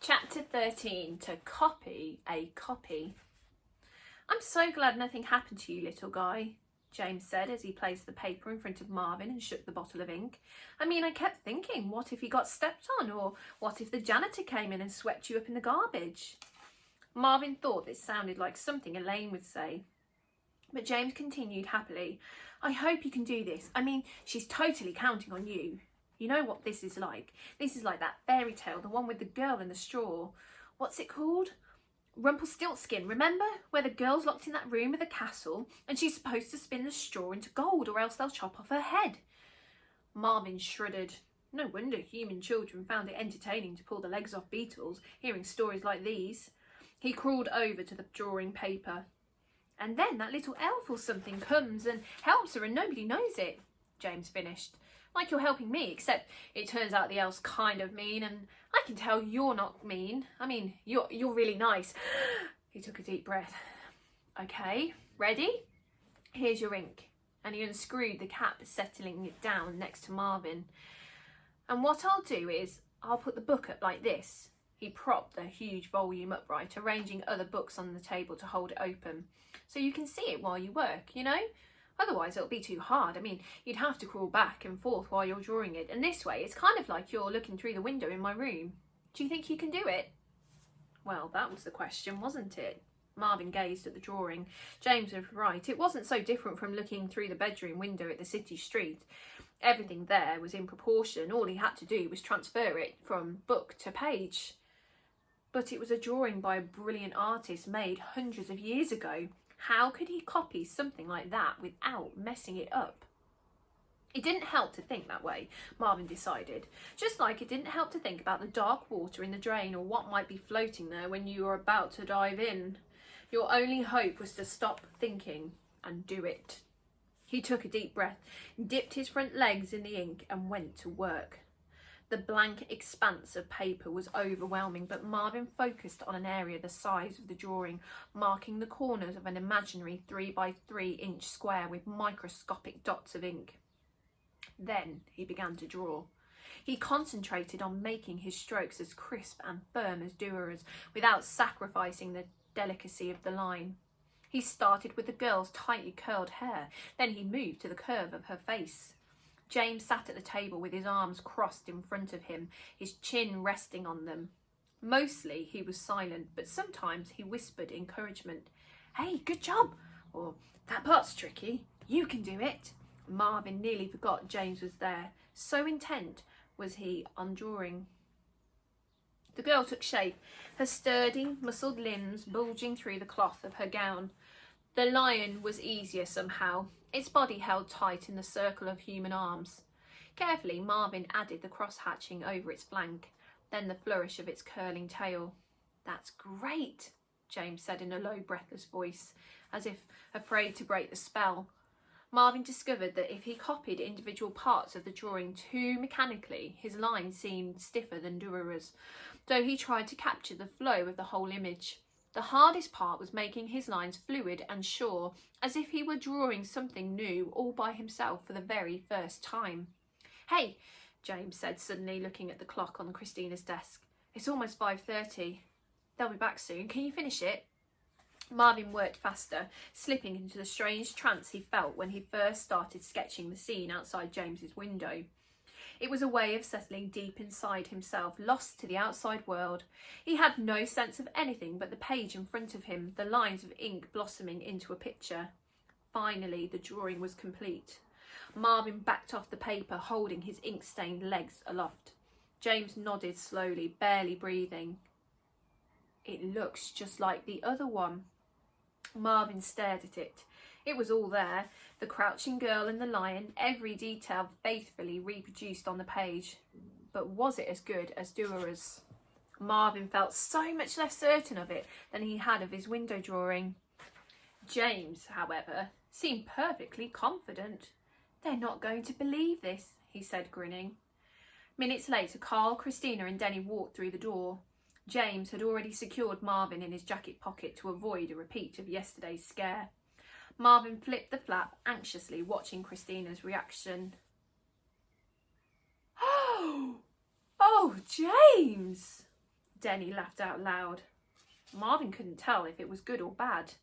Chapter 13, to copy a copy. I'm so glad nothing happened to you, little guy, James said as he placed the paper in front of Marvin and shook the bottle of ink. I mean, I kept thinking, what if he got stepped on? Or what if the janitor came in and swept you up in the garbage? Marvin thought this sounded like something Elaine would say. But James continued happily. I hope you can do this. I mean, she's totally counting on you. You know what this is like? This is like that fairy tale, the one with the girl and the straw. What's it called? Rumpelstiltskin, remember? Where the girl's locked in that room with the castle and she's supposed to spin the straw into gold or else they'll chop off her head. Marvin shuddered. No wonder human children found it entertaining to pull the legs off beetles, hearing stories like these. He crawled over to the drawing paper. And then that little elf or something comes and helps her and nobody knows it, James finished. Like you're helping me, except it turns out the elf's kind of mean and I can tell you're not mean. I mean, you're really nice. He took a deep breath. Okay, ready? Here's your ink. And he unscrewed the cap, settling it down next to Marvin. And what I'll do is I'll put the book up like this. He propped the huge volume upright, arranging other books on the table to hold it open. So you can see it while you work, you know? Otherwise it'll be too hard. I mean, you'd have to crawl back and forth while you're drawing it. And this way, it's kind of like you're looking through the window in my room. Do you think you can do it? Well, that was the question, wasn't it? Marvin gazed at the drawing. James was right. It wasn't so different from looking through the bedroom window at the city street. Everything there was in proportion. All he had to do was transfer it from book to page. But it was a drawing by a brilliant artist made hundreds of years ago. How could he copy something like that without messing it up? It didn't help to think that way, Marvin decided. Just like it didn't help to think about the dark water in the drain or what might be floating there when you were about to dive in. Your only hope was to stop thinking and do it. He took a deep breath, dipped his front legs in the ink and went to work. The blank expanse of paper was overwhelming, but Marvin focused on an area the size of the drawing, marking the corners of an imaginary 3 by 3 inch square with microscopic dots of ink. Then he began to draw. He concentrated on making his strokes as crisp and firm as Duira's, without sacrificing the delicacy of the line. He started with the girl's tightly curled hair, then he moved to the curve of her face. James sat at the table with his arms crossed in front of him, his chin resting on them. Mostly he was silent, but sometimes he whispered encouragement. Hey, good job! Or, that part's tricky. You can do it. Marvin nearly forgot James was there. So intent was he on drawing. The girl took shape, her sturdy, muscled limbs bulging through the cloth of her gown. The lion was easier somehow, its body held tight in the circle of human arms. Carefully, Marvin added the cross-hatching over its flank, then the flourish of its curling tail. That's great, James said in a low, breathless voice, as if afraid to break the spell. Marvin discovered that if he copied individual parts of the drawing too mechanically, his lines seemed stiffer than Duira's, though he tried to capture the flow of the whole image. The hardest part was making his lines fluid and sure, as if he were drawing something new all by himself for the very first time. Hey, James said suddenly, looking at the clock on Christina's desk. It's almost 5:30. They'll be back soon. Can you finish it? Marvin worked faster, slipping into the strange trance he felt when he first started sketching the scene outside James's window. It was a way of settling deep inside himself, lost to the outside world. He had no sense of anything but the page in front of him, the lines of ink blossoming into a picture. Finally, the drawing was complete. Marvin backed off the paper, holding his ink-stained legs aloft. James nodded slowly, barely breathing. It looks just like the other one. Marvin stared at it. It was all there, the crouching girl and the lion, every detail faithfully reproduced on the page. But was it as good as Duira's? Marvin felt so much less certain of it than he had of his window drawing. James, however, seemed perfectly confident. They're not going to believe this, he said, grinning. Minutes later, Carl, Christina and Denny walked through the door. James had already secured Marvin in his jacket pocket to avoid a repeat of yesterday's scare. Marvin flipped the flap anxiously, watching Christina's reaction. Oh, James! Denny laughed out loud. Marvin couldn't tell if it was good or bad.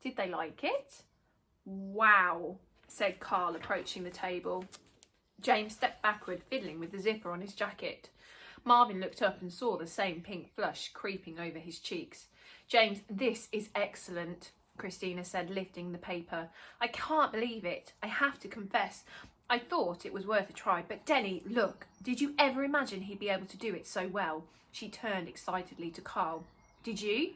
Did they like it? Wow, said Carl, approaching the table. James stepped backward, fiddling with the zipper on his jacket. Marvin looked up and saw the same pink flush creeping over his cheeks. James, this is excellent, Christina said, lifting the paper. I can't believe it. I have to confess, I thought it was worth a try. But Denny, look, did you ever imagine he'd be able to do it so well? She turned excitedly to Carl. Did you?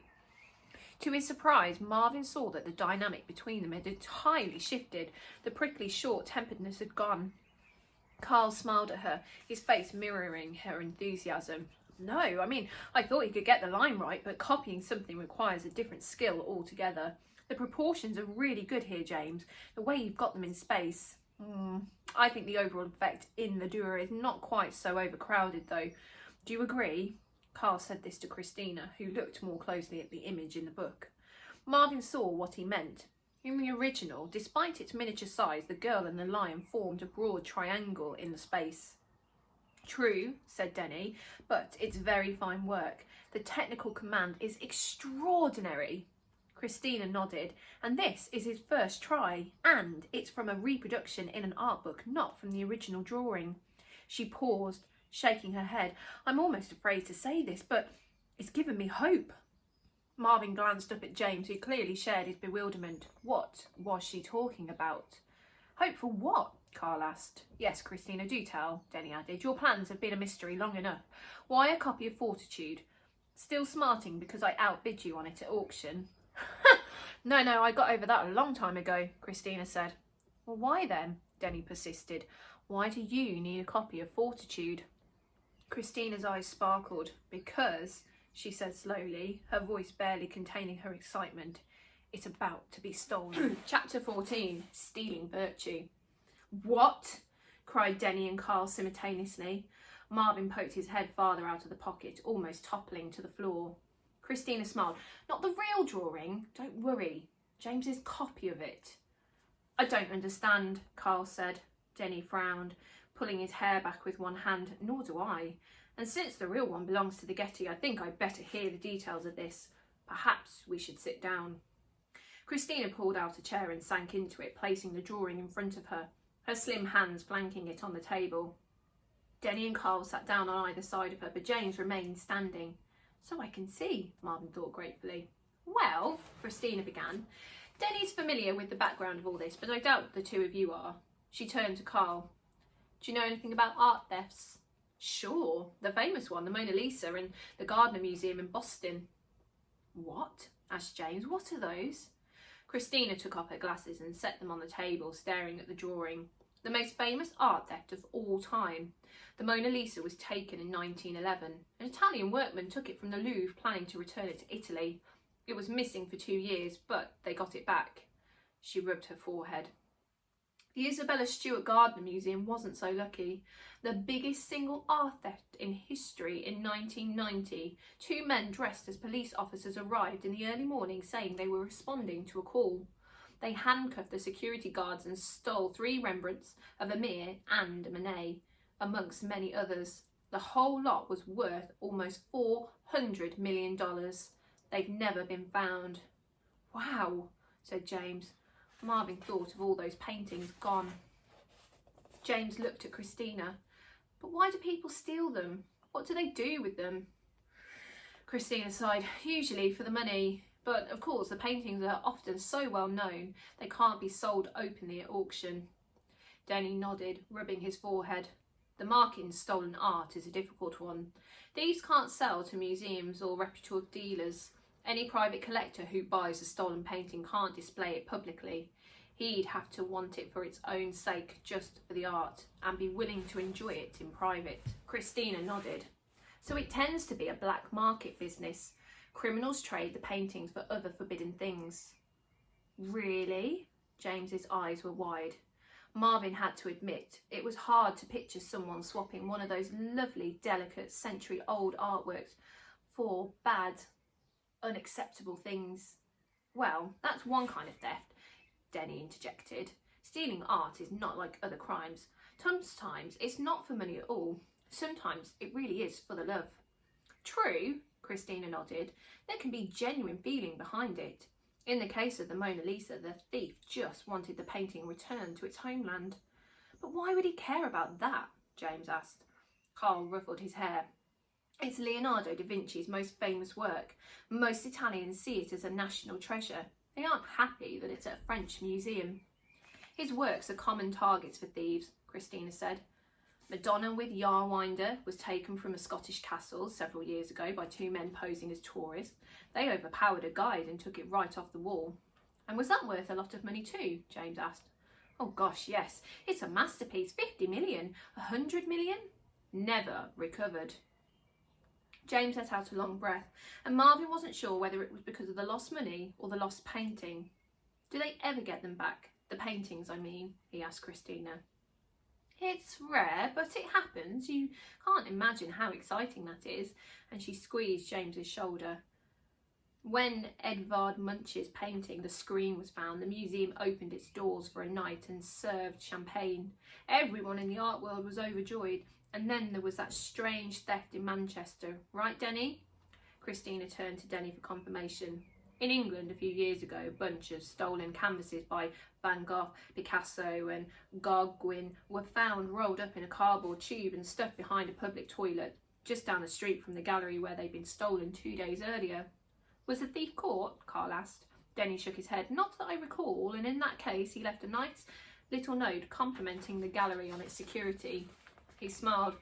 To his surprise, Marvin saw that the dynamic between them had entirely shifted. The prickly short-temperedness had gone. Carl smiled at her, his face mirroring her enthusiasm. No, I mean, I thought he could get the line right, but copying something requires a different skill altogether. The proportions are really good here, James. The way you've got them in space. I think the overall effect in the duo is not quite so overcrowded, though. Do you agree? Carl said this to Christina, who looked more closely at the image in the book. Marvin saw what he meant. In the original, despite its miniature size, the girl and the lion formed a broad triangle in the space. True, said Denny, but it's very fine work. The technical command is extraordinary. Christina nodded. And this is his first try, and it's from a reproduction in an art book, not from the original drawing. She paused, shaking her head. I'm almost afraid to say this, but it's given me hope. Marvin glanced up at James, who clearly shared his bewilderment. What was she talking about? Hope for what? Carl asked. Yes, Christina, do tell, Denny added. Your plans have been a mystery long enough. Why a copy of Fortitude? Still smarting because I outbid you on it at auction? No, I got over that a long time ago, Christina said. Well, why then? Denny persisted. Why do you need a copy of Fortitude? Christina's eyes sparkled. Because, she said slowly, her voice barely containing her excitement, it's about to be stolen. Chapter 14, Stealing Virtue. What? Cried Denny and Carl simultaneously. Marvin poked his head farther out of the pocket, almost toppling to the floor. Christina smiled. Not the real drawing. Don't worry. James's copy of it. I don't understand, Carl said. Denny frowned, pulling his hair back with one hand. Nor do I. And since the real one belongs to the Getty, I think I'd better hear the details of this. Perhaps we should sit down. Christina pulled out a chair and sank into it, placing the drawing in front of her, her slim hands flanking it on the table. Denny and Carl sat down on either side of her, but James remained standing. So I can see, Marvin thought gratefully. Well, Christina began, Denny's familiar with the background of all this, but I doubt the two of you are. She turned to Carl. Do you know anything about art thefts? Sure, the famous one, the Mona Lisa in the Gardner Museum in Boston. What? Asked James. What are those? Christina took off her glasses and set them on the table, staring at the drawing. The most famous art theft of all time. The Mona Lisa was taken in 1911. An Italian workman took it from the Louvre, planning to return it to Italy. It was missing for 2 years, but they got it back. She rubbed her forehead. The Isabella Stewart Gardner Museum wasn't so lucky. The biggest single art theft in history in 1990. 2 men dressed as police officers arrived in the early morning saying they were responding to a call. They handcuffed the security guards and stole 3 Rembrandts of Vermeer and Monet, amongst many others. The whole lot was worth almost $400 million. They've never been found. Wow, said James. Marvin thought of all those paintings gone. James looked at Christina. But why do people steal them? What do they do with them? Christina sighed. Usually for the money. But of course the paintings are often so well known they can't be sold openly at auction. Denny nodded, rubbing his forehead. The market in stolen art is a difficult one. These can't sell to museums or reputable dealers. Any private collector who buys a stolen painting can't display it publicly. He'd have to want it for its own sake, just for the art, and be willing to enjoy it in private. Christina nodded. So it tends to be a black market business. Criminals trade the paintings for other forbidden things. Really? James's eyes were wide. Marvin had to admit it was hard to picture someone swapping one of those lovely, delicate, century-old artworks for bad, unacceptable things. Well, that's one kind of theft, Denny interjected. Stealing art is not like other crimes. Sometimes it's not for money at all. Sometimes it really is for the love. True, Christina nodded. There can be genuine feeling behind it. In the case of the Mona Lisa, the thief just wanted the painting returned to its homeland. But why would he care about that? James asked. Carl ruffled his hair. It's Leonardo da Vinci's most famous work. Most Italians see it as a national treasure. They aren't happy that it's at a French museum. His works are common targets for thieves, Christina said. Madonna with Yarwinder was taken from a Scottish castle several years ago by two men posing as tourists. They overpowered a guide and took it right off the wall. And was that worth a lot of money too? James asked. Oh gosh, yes. It's a masterpiece. 50 million. 100 million? Never recovered. James let out a long breath, and Marvin wasn't sure whether it was because of the lost money or the lost painting. Do they ever get them back? The paintings, I mean, he asked Christina. It's rare, but it happens. You can't imagine how exciting that is. And she squeezed James's shoulder. When Edvard Munch's painting, The Scream, was found, the museum opened its doors for a night and served champagne. Everyone in the art world was overjoyed. And then there was that strange theft in Manchester. Right, Denny? Christina turned to Denny for confirmation. In England a few years ago, a bunch of stolen canvases by Van Gogh, Picasso and Gauguin were found rolled up in a cardboard tube and stuffed behind a public toilet just down the street from the gallery where they'd been stolen 2 days earlier. Was the thief caught? Carl asked. Denny shook his head. Not that I recall, and in that case he left a nice little note complimenting the gallery on its security. He smiled.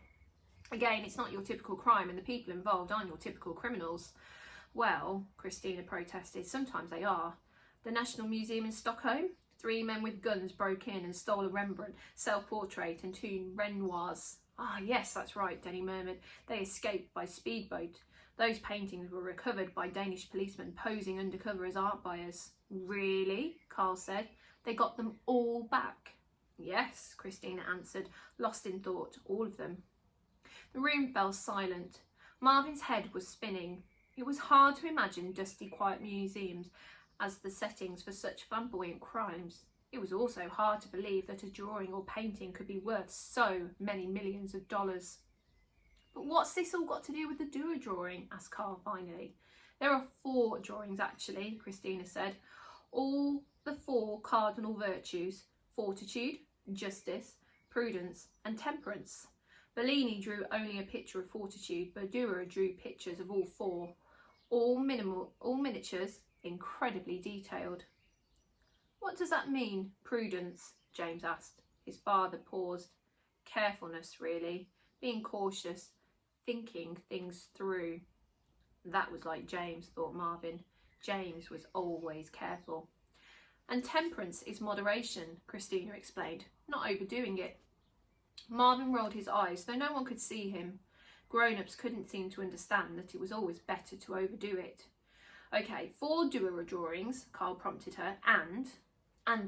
Again, it's not your typical crime and the people involved aren't your typical criminals. Well, Christina protested, sometimes they are. The National Museum in Stockholm, 3 men with guns broke in and stole a Rembrandt self-portrait and 2 Renoirs. Ah, yes, that's right, Denny murmured. They escaped by speedboat. Those paintings were recovered by Danish policemen posing undercover as art buyers. Really? Carl said. They got them all back. Yes, Christina answered, lost in thought, all of them. The room fell silent. Marvin's head was spinning. It was hard to imagine dusty, quiet museums as the settings for such flamboyant crimes. It was also hard to believe that a drawing or painting could be worth so many millions of dollars. But what's this all got to do with the Dürer drawing? Asked Carl finally. There are 4 drawings actually, Christina said. All the 4 cardinal virtues: fortitude, justice, prudence and temperance. Bellini drew only a picture of fortitude, but Dürer drew pictures of all 4. All miniatures, incredibly detailed. What does that mean, prudence? James asked. His father paused. Carefulness, really. Being cautious, thinking things through. That was like James, thought Marvin. James was always careful. And temperance is moderation, Christina explained, not overdoing it. Marvin rolled his eyes, though no one could see him. Grown-ups couldn't seem to understand that it was always better to overdo it. Okay, 4 Dürer drawings, Carl prompted her, and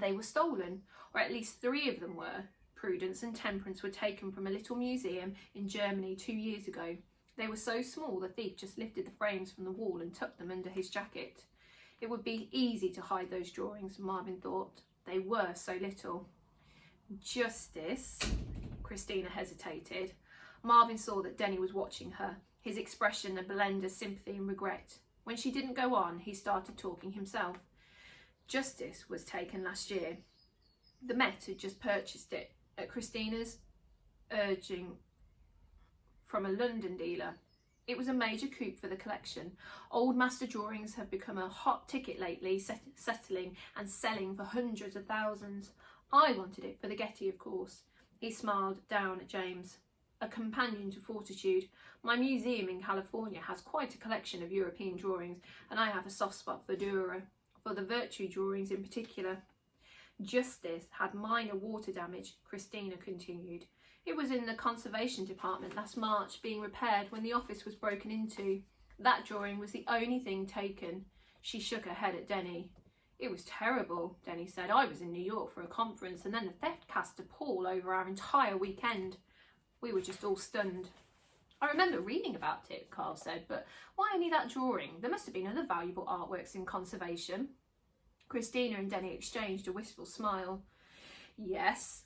they were stolen, or at least 3 of them were. Prudence and temperance were taken from a little museum in Germany 2 years ago. They were so small the thief just lifted the frames from the wall and tucked them under his jacket. It would be easy to hide those drawings, Marvin thought. They were so little. Justice, Christina hesitated. Marvin saw that Denny was watching her, his expression a blend of sympathy and regret. When she didn't go on, he started talking himself. Justice was taken last year. The Met had just purchased it at Christina's urging from a London dealer. It was a major coup for the collection. Old master drawings have become a hot ticket lately, settling and selling for hundreds of thousands. I wanted it for the Getty, of course. He smiled down at James. A companion to fortitude. My museum in California has quite a collection of European drawings, and I have a soft spot for Dürer, for the virtue drawings in particular. Justice had minor water damage, Christina continued. It was in the conservation department last March, being repaired when the office was broken into. That drawing was the only thing taken. She shook her head at Denny. It was terrible, Denny said. I was in New York for a conference, and then the theft cast a pall over our entire weekend. We were just all stunned. I remember reading about it, Carl said, but why only that drawing? There must have been other valuable artworks in conservation. Christina and Denny exchanged a wistful smile. Yes,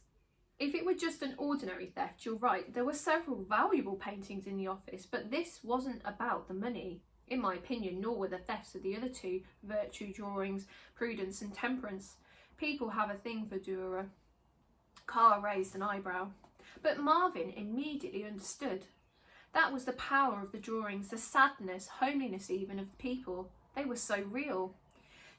if it were just an ordinary theft, you're right. There were several valuable paintings in the office, but this wasn't about the money. In my opinion, nor were the thefts of the other two virtue drawings, Prudence and Temperance. People have a thing for Dürer. Carl raised an eyebrow, but Marvin immediately understood. That was the power of the drawings, the sadness, homeliness even of the people. They were so real.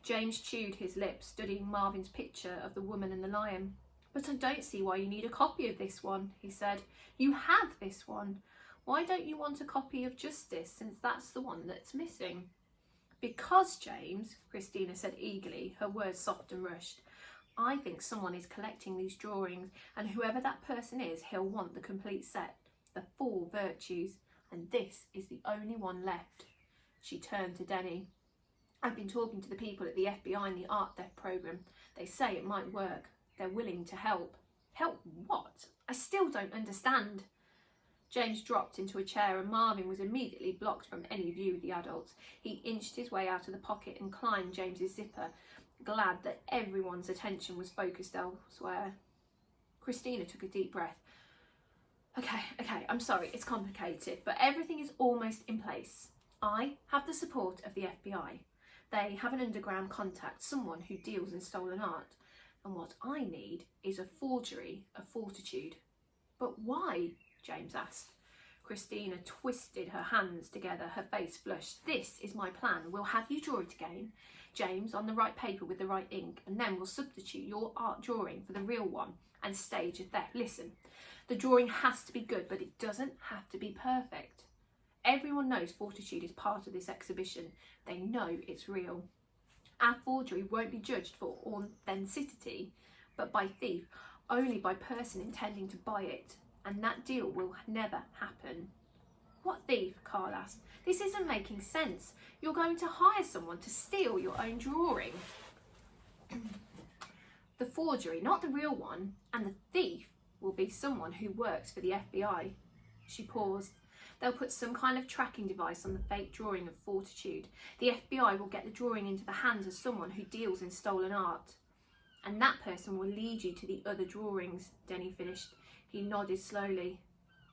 James chewed his lips, studying Marvin's picture of the woman and the lion. But I don't see why you need a copy of this one, he said. You have this one. Why don't you want a copy of Justice, since that's the one that's missing? Because, James, Christina said eagerly, her words soft and rushed, I think someone is collecting these drawings, and whoever that person is, he'll want the complete set, the 4 virtues, and this is the only one left. She turned to Denny. I've been talking to the people at the FBI in the art theft program. They say it might work. They're willing to help. Help what? I still don't understand. James dropped into a chair and Marvin was immediately blocked from any view of the adults. He inched his way out of the pocket and climbed James's zipper, glad that everyone's attention was focused elsewhere. Christina took a deep breath. Okay, I'm sorry, it's complicated, but everything is almost in place. I have the support of the FBI. They have an underground contact, someone who deals in stolen art. And what I need is a forgery of Fortitude. But why? James asked. Christina twisted her hands together, her face flushed. This is my plan. We'll have you draw it again, James, on the right paper with the right ink, and then we'll substitute your art drawing for the real one and stage a theft. Listen, the drawing has to be good, but it doesn't have to be perfect. Everyone knows Fortitude is part of this exhibition. They know it's real. Our forgery won't be judged for authenticity, but by thief, only by person intending to buy it. And that deal will never happen. What thief? Carl asked. This isn't making sense. You're going to hire someone to steal your own drawing. The forgery, not the real one, and the thief will be someone who works for the FBI. She paused. They'll put some kind of tracking device on the fake drawing of Fortitude. The FBI will get the drawing into the hands of someone who deals in stolen art. And that person will lead you to the other drawings, Denny finished. He nodded slowly.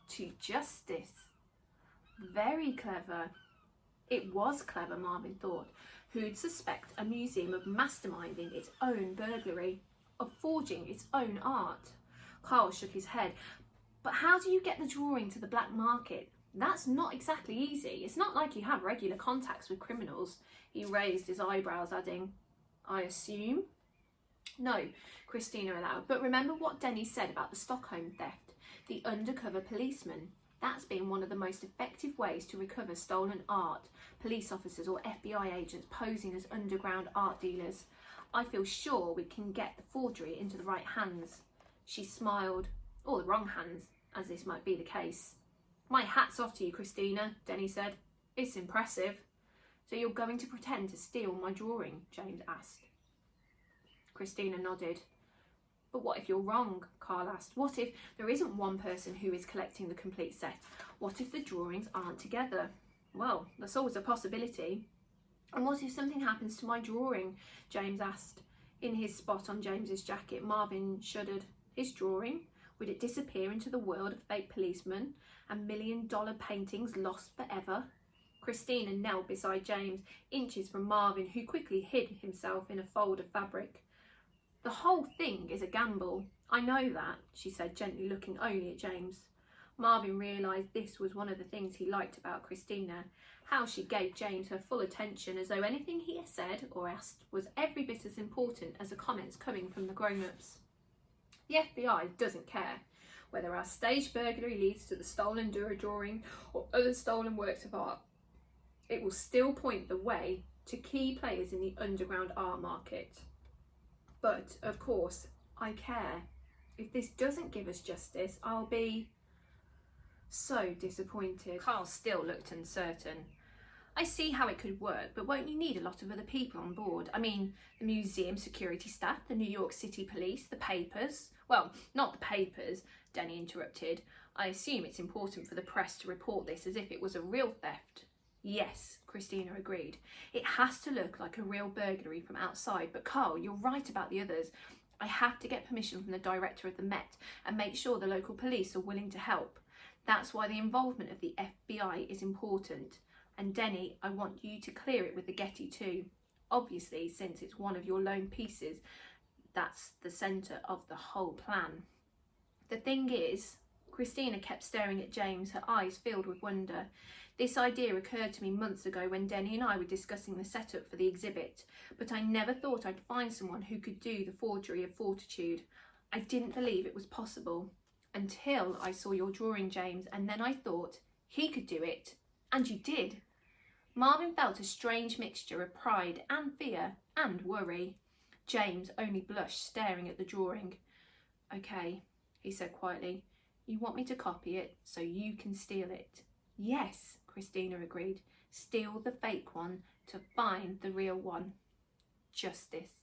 To Justice. Very clever. It was clever, Marvin thought. Who'd suspect a museum of masterminding its own burglary, of forging its own art? Carl shook his head. But how do you get the drawing to the black market? That's not exactly easy. It's not like you have regular contacts with criminals. He raised his eyebrows, adding, I assume? No, Christina allowed. But remember what Denny said about the Stockholm theft? The undercover policeman. That's been one of the most effective ways to recover stolen art. Police officers or FBI agents posing as underground art dealers. I feel sure we can get the forgery into the right hands. She smiled. Or the wrong hands, as this might be the case. My hat's off to you, Christina, Denny said. It's impressive. So you're going to pretend to steal my drawing? James asked. Christina nodded. But what if you're wrong? Carl asked. What if there isn't one person who is collecting the complete set? What if the drawings aren't together? Well, that's always a possibility. And what if something happens to my drawing? James asked. In his spot on James's jacket, Marvin shuddered. His drawing? Would it disappear into the world of fake policemen and $1 million paintings lost forever? Christina knelt beside James, inches from Marvin, who quickly hid himself in a fold of fabric. The whole thing is a gamble. I know that, she said, gently looking only at James. Marvin realised this was one of the things he liked about Christina, how she gave James her full attention, as though anything he said or asked was every bit as important as the comments coming from the grown-ups. The FBI doesn't care whether our staged burglary leads to the stolen Dürer drawing or other stolen works of art. It will still point the way to key players in the underground art market. But, of course, I care. If this doesn't give us justice, I'll be so disappointed. Carl still looked uncertain. I see how it could work, but won't you need a lot of other people on board? I mean, the museum security staff, the New York City police, the papers. Well, not the papers, Denny interrupted. I assume it's important for the press to report this as if it was a real theft. Yes, Christina agreed. It has to look like a real burglary from outside, but Carl, you're right about the others. I have to get permission from the director of the Met and make sure the local police are willing to help. That's why the involvement of the FBI is important. And Denny, I want you to clear it with the Getty too. Obviously, since it's one of your lone pieces, that's the centre of the whole plan. The thing is, Christina kept staring at James, her eyes filled with wonder. This idea occurred to me months ago when Denny and I were discussing the setup for the exhibit, but I never thought I'd find someone who could do the forgery of Fortitude. I didn't believe it was possible until I saw your drawing, James, and then I thought he could do it. And you did. Marvin felt a strange mixture of pride and fear and worry. James only blushed, staring at the drawing. Okay, he said quietly. You want me to copy it so you can steal it? Yes, Christina agreed. Steal the fake one to find the real one. Justice.